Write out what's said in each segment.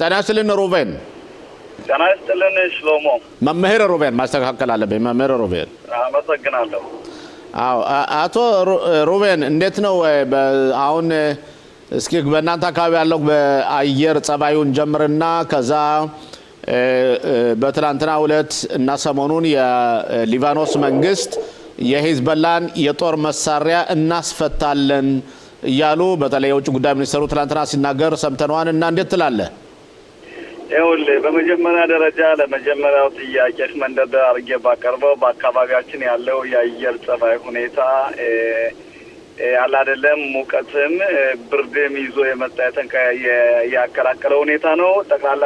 ተናስልን ሩቬን ተናስልን ሽሎሞ መምህር ሩቬን ማስተካከል አለብኝ መምህር ሩቬን አመሰግናለሁ አቶ ሩቬን እንዴት ነው አሁን እስኪ በእናንተ አካባቢ ያለው በአየር ጸባዩን ጀምርና ከዛ በትላንትና ሁለት እና ሰሞኑን የሊባኖስ መንግስት የሂዝቦላን የጦር መሳሪያ እናስፈታለን እያሉ በተለይ የውጭ ጉዳይ ሚኒስትሩ ትላንትና ሲናገር ሰምተናል እና እንዴት ትላለህ? በመጀመሪያ ደረጃ ለመጀመሪያው ጥያቄ መንደርደር አድርጌ ባቀርበው በአካባቢያችን ያለው የአየር ጸባይ ሁኔታ አይደለም ሙቀትም ብርድም ይዞ የመጣ ያከራከረ ሁኔታ ነው። ጠቅላላ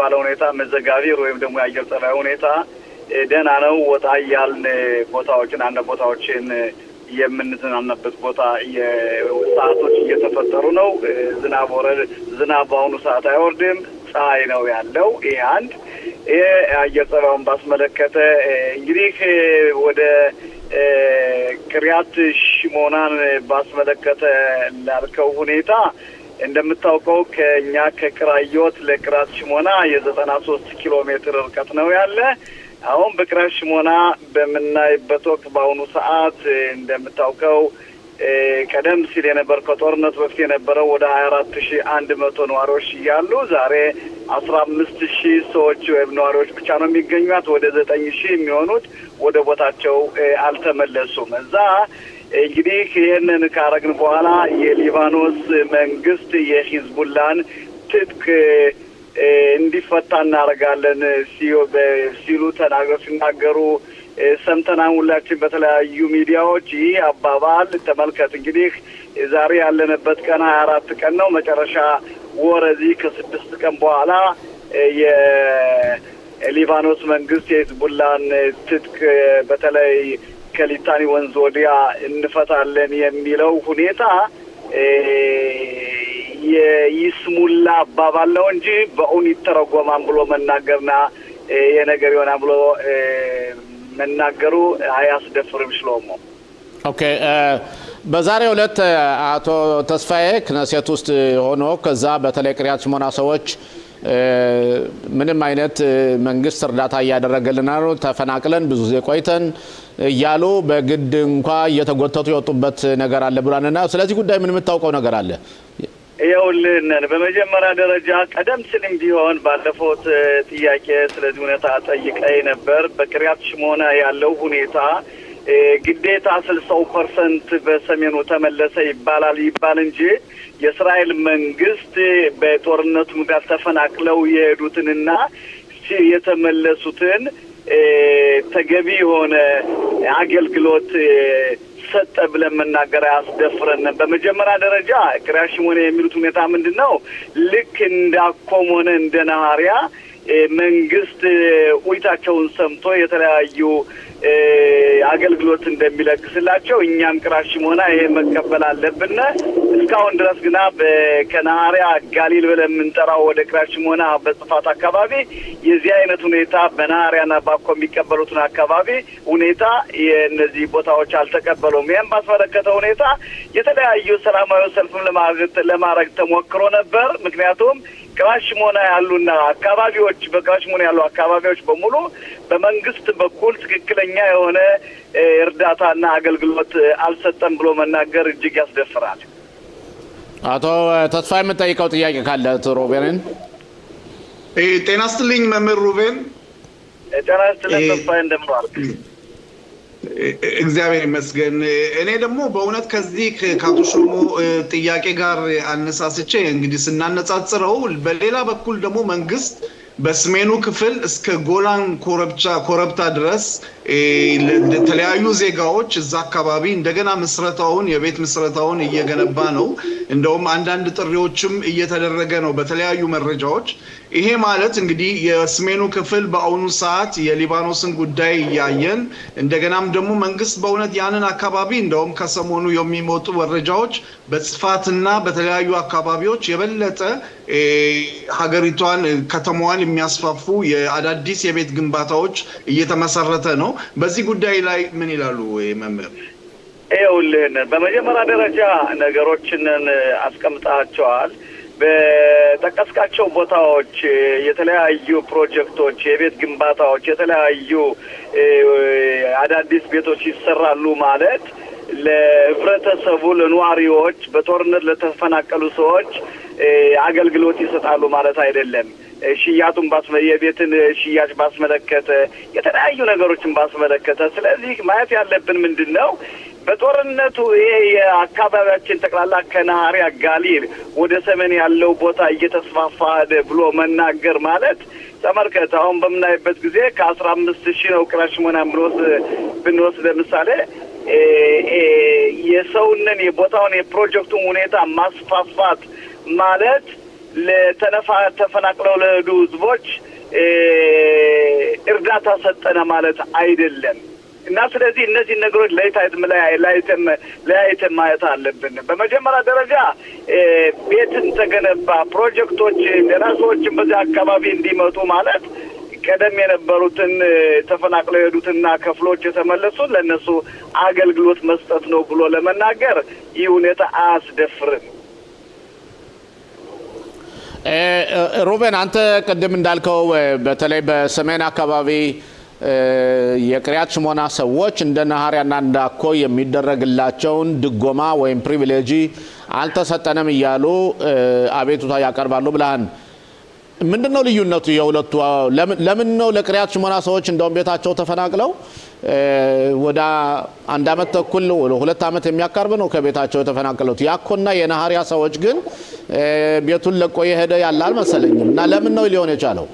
ባለ ሁኔታ መዘጋቢር ወይም ደግሞ የአየር ጸባይ ሁኔታ ደህና ነው። ወጣ ያልን ቦታዎችን አንድ ቦታዎችን የምንዝናናበት ቦታ ሰዓቶች እየተፈጠሩ ነው። ዝናብ በአሁኑ ሰዓት አይወርድም። ፀሐይ ነው ያለው። ይሄ አንድ የአየር ጸባዩን ባስመለከተ እንግዲህ ወደ ቅሪያት ሽሞናን ባስመለከተ ላልከው ሁኔታ እንደምታውቀው ከኛ ከቅራዮት ለቅሪያት ሽሞና የ93 ኪሎ ሜትር ርቀት ነው ያለ። አሁን በቅሪያት ሽሞና በመናይበት ወቅት በአሁኑ ሰዓት እንደምታውቀው ቀደም ሲል የነበር ከጦርነት በፊት የነበረው ወደ 24100 ነዋሪዎች ያሉ ዛሬ 15000 ሰዎች ወይም ነዋሪዎች ብቻ ነው የሚገኙት። ወደ 9000 የሚሆኑት ወደ ቦታቸው አልተመለሱም። እዛ እንግዲህ ይሄንን ካረግን በኋላ የሊባኖስ መንግስት የሂዝቡላን ትጥቅ እንዲፈታ እናደርጋለን ሲሉ ሲናገሩ ሰምተናል ሁላችን በተለያዩ ሚዲያዎች። ይህ አባባል ተመልከት እንግዲህ ዛሬ ያለንበት ቀን 24 ቀን ነው። መጨረሻ ወር እዚህ ከ6 ቀን በኋላ የሊባኖስ መንግስት የሂዝቡላን ትጥቅ በተለይ ከሊታኒ ወንዝ ወዲያ እንፈታለን የሚለው ሁኔታ የይስሙላ አባባል ነው እንጂ በእውን ይተረጎማል ብሎ መናገርና የነገር ይሆናል ብሎ መናገሩ አያስደፍርም ሽሎሞ። ኦኬ በዛሬው ዕለት አቶ ተስፋዬ ክነሴት ውስጥ ሆኖ ከዛ በተለይ ቅሪያት ሽሞና ሰዎች ምንም አይነት መንግስት እርዳታ እያደረገልን ነው ተፈናቅለን ብዙ ጊዜ ቆይተን እያሉ በግድ እንኳን እየተጎተቱ የወጡበት ነገር አለ ብሏልና ስለዚህ ጉዳይ ምን የምታውቀው ነገር አለ? ይኸውልህ በመጀመሪያ ደረጃ ቀደም ሲልም ቢሆን ባለፈው ጥያቄ ስለዚህ ሁኔታ ጠይቀኝ ነበር። በቅሪያት ሽሞና ያለው ሁኔታ ግዴታ 60% በሰሜኑ ተመለሰ ይባል እንጂ የእስራኤል መንግስት በጦርነቱ ምክንያት ተፈናቅለው የሄዱትንና የተመለሱትን ተገቢ የሆነ አገልግሎት ሰጠ ብለን መናገር አያስደፍረንም። በመጀመሪያ ደረጃ ቅሪያት ሽሞና የሚሉት ሁኔታ ምንድነው? ልክ እንዳኮም ሆነ እንደ ነሃሪያ መንግስት ኡይታቸውን ሰምቶ የተለያዩ አገልግሎት እንደሚለግስላቸው እኛም ቅሪያት ሽሞና ይሄ መቀበል አለብን። እስካሁን ድረስ ግና በከነሃሪያ ጋሊል ብለን የምንጠራው ወደ ቅሪያት ሽሞና በጽፋት አካባቢ የዚህ አይነት ሁኔታ በነሃሪያና ባኮ የሚቀበሉትን አካባቢ ሁኔታ የእነዚህ ቦታዎች አልተቀበሉም። ይህም ባስመለከተ ሁኔታ የተለያዩ ሰላማዊ ሰልፍም ለማድረግ ተሞክሮ ነበር። ምክንያቱም ቅሪያት ሽሞና ያሉና አካባቢዎች በቅሪያት ሽሞና ያሉ አካባቢዎች በሙሉ በመንግስት በኩል ትክክለኛ የሆነ እርዳታና አገልግሎት አልሰጠም ብሎ መናገር እጅግ ያስደፍራል። አቶ ተስፋዬ የምጠይቀው ጥያቄ ካለ ሩቬንን። ጤና ይስጥልኝ መምህር ሩቬን። ጤና ይስጥልኝ ተስፋዬ እንደምን ዋልክ? እግዚአብሔር ይመስገን። እኔ ደግሞ በእውነት ከዚህ ከአቶ ሾሞ ጥያቄ ጋር አነሳስቼ እንግዲህ ስናነጻጽረው በሌላ በኩል ደግሞ መንግስት በሰሜኑ ክፍል እስከ ጎላን ኮረብታ ድረስ ለተለያዩ ዜጋዎች እዛ አካባቢ እንደገና መስረታውን የቤት መስረታውን እየገነባ ነው። እንደውም አንዳንድ ጥሪዎችም እየተደረገ ነው በተለያዩ መረጃዎች። ይሄ ማለት እንግዲህ የሰሜኑ ክፍል በአሁኑ ሰዓት የሊባኖስን ጉዳይ ያየን እንደገናም ደግሞ መንግስት በእውነት ያንን አካባቢ እንደውም ከሰሞኑ የሚሞጡ መረጃዎች በጽፋትና በተለያዩ አካባቢዎች የበለጠ ሀገሪቷን ከተማዋን የሚያስፋፉ የአዳዲስ የቤት ግንባታዎች እየተመሰረተ ነው። በዚህ ጉዳይ ላይ ምን ይላሉ መምህር? ይኸውልህ በመጀመሪያ ደረጃ ነገሮችን አስቀምጣቸዋል። በተቀስቃቸው ቦታዎች የተለያዩ ፕሮጀክቶች የቤት ግንባታዎች የተለያዩ አዳዲስ ቤቶች ይሰራሉ ማለት ለህብረተሰቡ ለነዋሪዎች በጦርነት ለተፈናቀሉ ሰዎች አገልግሎት ይሰጣሉ ማለት አይደለም ሽያቱን የቤትን ሽያጭ ባስመለከተ የተለያዩ ነገሮችን ባስመለከተ ስለዚህ ማየት ያለብን ምንድነው በጦርነቱ ይሄ የአካባቢያችን ጠቅላላ ከነሐሪያ ጋሊል ወደ ሰሜን ያለው ቦታ እየተስፋፋ ብሎ መናገር ማለት ተመልከት አሁን በምናይበት ጊዜ ከ15000 ነው ክራሽሞናን ብንወስድ ለምሳሌ የሰውነን የቦታውን የፕሮጀክቱን ሁኔታ ማስፋፋት ማለት ለተፈናቅለው ለሄዱ ህዝቦች እርዳታ ሰጠነ ማለት አይደለም እና ስለዚህ እነዚህ ነገሮች ለይተን ማየት አለብን በመጀመሪያ ደረጃ ቤትን ተገነባ ፕሮጀክቶች ለራሶችን በዛ አካባቢ እንዲመጡ ማለት ቀደም የነበሩትን ተፈናቅለው የሄዱትና ከፍሎች የተመለሱት ለነሱ አገልግሎት መስጠት ነው ብሎ ለመናገር ይህ ሁኔታ አያስደፍርም ሩቤን አንተ ቀደም እንዳልከው በተለይ በሰሜን አካባቢ የቅሪያት ሽሞና ሰዎች እንደ ነሐሪያና እንደ አኮ የሚደረግላቸውን ድጎማ ወይም ፕሪቪሌጂ አልተሰጠንም እያሉ አቤቱታ ያቀርባሉ ብለሃን ምንድነው ልዩነቱ የሁለቱ ለምን ነው ለቅሪያት ሽሞና ሰዎች እንደውም ቤታቸው ተፈናቅለው ወደ 1 አመት ተኩል ወደ 2 አመት የሚያቀርብ ነው ከቤታቸው የተፈናቀሉት ያኮና የነሐሪያ ሰዎች ግን ቤቱን ለቆ የሄደ ያላል መሰለኝም እና ለምን ነው ሊሆን የቻለው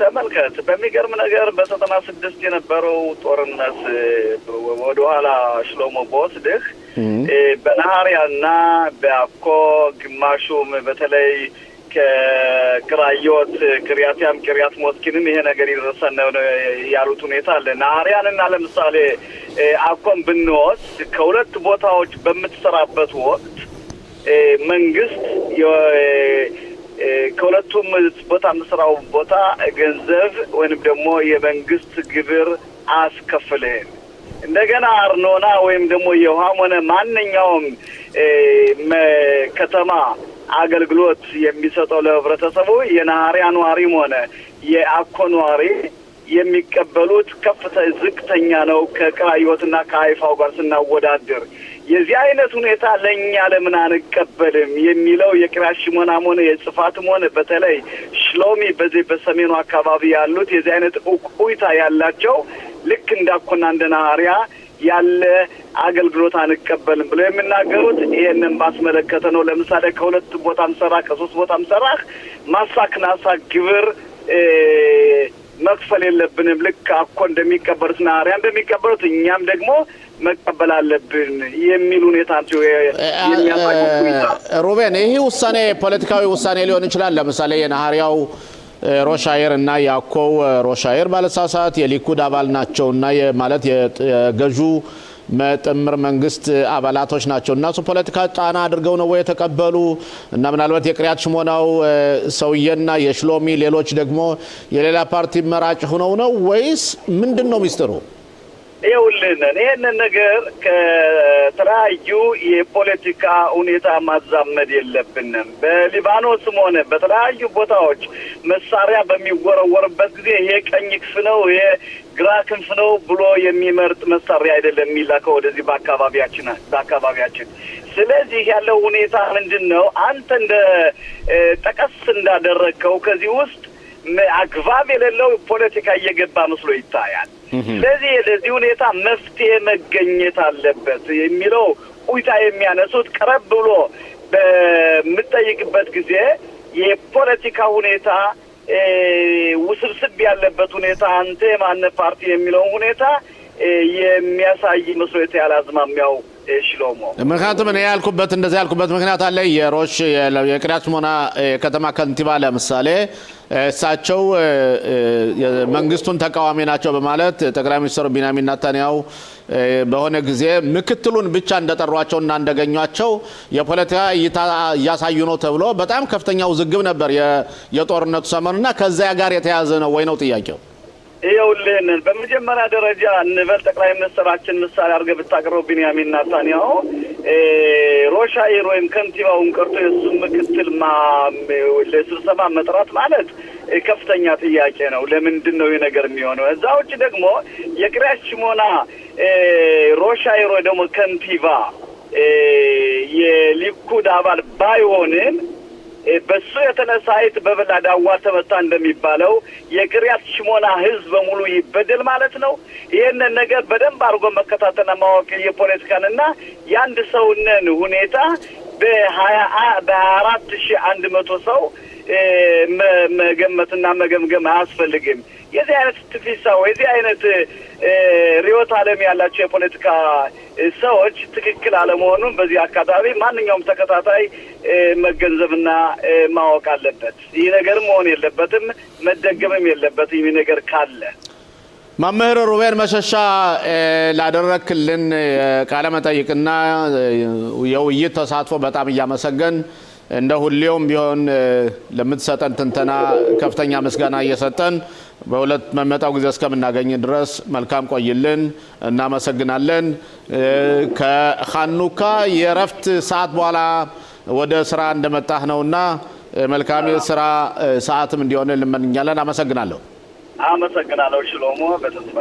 ተመልከት በሚገርም ነገር በ96 የነበረው ጦርነት ወደ ኋላ ሽሎሞ በወስድህ በነሐሪያና በአኮ ግማሹም በተለይ ከግራዮት ቅሪያት ሞስኪንም ይሄ ነገር ይደርሰን ነው ያሉት ሁኔታ አለ ነሐሪያንና ለምሳሌ አኮን ብንወስድ ከሁለት ቦታዎች በምትሰራበት ወቅት መንግስት ከሁለቱም ቦታ መስራው ቦታ ገንዘብ ወይንም ደግሞ የመንግስት ግብር አስከፍልህ እንደገና አርኖና ወይም ደግሞ የውሃሞነ ማንኛውም ከተማ አገልግሎት የሚሰጠው ለህብረተሰቡ የነሐሪያ ነዋሪም ሆነ የአኮ ነዋሪ የሚቀበሉት ዝቅተኛ ነው ከቅራዮትና ከአይፋው ጋር ስናወዳድር የዚህ አይነት ሁኔታ ለኛ ለምን አንቀበልም የሚለው የቅራሽሞናም ሆነ የጽፋትም ሆነ በተለይ ሽሎሚ በዚህ በሰሜኑ አካባቢ ያሉት የዚህ አይነት ኡይታ ያላቸው ልክ እንዳኮና እንደ ነሐሪያ ያለ አገልግሎት አንቀበልም ብለው የሚናገሩት ይሄንን ባስመለከተ ነው ለምሳሌ ከሁለት ቦታም ሰራ ከሶስት ቦታም ሰራ ማሳክናሳ ግብር መክፈል የለብንም ልክ አኮ እንደሚቀበሉት ነሐሪያ እንደሚቀበሉት እኛም ደግሞ መቀበል አለብን የሚሉ ሁኔታ ነው ሩቤን ይሄ ውሳኔ ፖለቲካዊ ውሳኔ ሊሆን ይችላል ለምሳሌ የነሐሪያው ሮሻየር እና ያኮው ሮሻየር ባለሳሳት የሊኩድ አባል ናቸውና ማለት የገዡ መጥምር መንግስት አባላቶች ናቸው እና ሱ ፖለቲካ ጫና አድርገው ነው ወይ ተቀበሉ እና ምናልባት የቅሪያት ሽሞናው ሰውየና የሽሎሚ ሌሎች ደግሞ የሌላ ፓርቲ መራጭ ሆነው ነው ወይስ ምንድነው ሚስጥሩ ይሄንን ነገር ከተለያዩ የፖለቲካ ሁኔታ ማዛመድ የለብንም በሊባኖስም ሆነ በተለያዩ ቦታዎች መሳሪያ በሚወረወርበት ጊዜ ይሄ ቀኝ ክንፍ ነው ይሄ ግራ ክንፍ ነው ብሎ የሚመርጥ መሳሪያ አይደለም የሚላከው ወደዚህ በአካባቢያችን ስለዚህ ያለው ሁኔታ ምንድነው አንተ እንደ ጠቀስ እንዳደረከው ከዚህ ውስጥ አግባብ የሌለው ፖለቲካ እየገባ መስሎ ይታያል ስለዚህ ለዚህ ሁኔታ መፍትሄ መገኘት አለበት የሚለው ኡይታ የሚያነሱት ቀረብ ብሎ በምትጠይቅበት ጊዜ የፖለቲካ ሁኔታ ውስብስብ ያለበት ሁኔታ አንተ ማን ፓርቲ የሚለው ሁኔታ የሚያሳይ መስሎ ያላዝማሚያው ሽሎሞ ምክንያቱም እኔ ያልኩበት እንደዚህ ያልኩበት ምክንያት አለ የሮሽ የቅሪያት ሽሞና ከተማ ከንቲባ ለምሳሌ እሳቸው መንግስቱን ተቃዋሚ ናቸው በማለት ጠቅላይ ሚኒስትር ቢንያሚን ኔታንያሁ በሆነ ጊዜ ምክትሉን ብቻ እንደጠሯቸውና እንደገኟቸው የፖለቲካ ያሳዩ ነው ተብሎ በጣም ከፍተኛ ውዝግብ ነበር የጦርነቱ ሰሞንና ከዛ ጋር የተያዘ ነው ወይ ነው ጥያቄው ይኸውልህን በመጀመሪያ ደረጃ እንበል ጠቅላይ ሚኒስትራችን ምሳሌ አድርገህ ብታቀርበው ቢንያሚን ኔታንያሁ ሮሻይር ወይም ከንቲባውን ቀርቶ የእሱን ምክትል ለስብሰባ መጥራት ማለት ከፍተኛ ጥያቄ ነው። ለምንድን ነው ይህ ነገር የሚሆነው? እዛ ውጭ ደግሞ የቂርያት ሽሞና ሮሻይር ወይ ደግሞ ከንቲባ የሊኩድ አባል ባይሆንም በሱ የተነሳ አይት በበላ ዳዋ ተመታ እንደሚባለው የቂርያት ሽሞና ህዝብ በሙሉ ይበደል ማለት ነው። ይሄንን ነገር በደንብ አድርጎ መከታተልና ማወቅ የፖለቲካንና የአንድ ሰውነን ሁኔታ በ24,100 ሰው መገመትና መገምገም አያስፈልግም። የዚህ አይነት ትፊሳ የዚህ አይነት ሪዮት ዓለም ያላቸው የፖለቲካ ሰዎች ትክክል አለመሆኑን በዚህ አካባቢ ማንኛውም ተከታታይ መገንዘብና ማወቅ አለበት። ይህ ነገር መሆን የለበትም፣ መደገምም የለበትም። ይህ ነገር ካለ መምህር ሩቤን መሸሻ ላደረክልን ቃለ መጠይቅና የውይይት ተሳትፎ በጣም እያመሰገን እንደ ሁሌውም ቢሆን ለምትሰጠን ትንተና ከፍተኛ ምስጋና እየሰጠን በሁለት መመጣው ጊዜ እስከምናገኝ ድረስ መልካም ቆይልን። እናመሰግናለን። ከኻኑካ የረፍት ሰዓት በኋላ ወደ ስራ እንደመጣህ ነውና መልካም የስራ ሰዓትም እንዲሆን ልመኛለን። አመሰግናለሁ። አመሰግናለሁ ሽሎሞ በተስፋ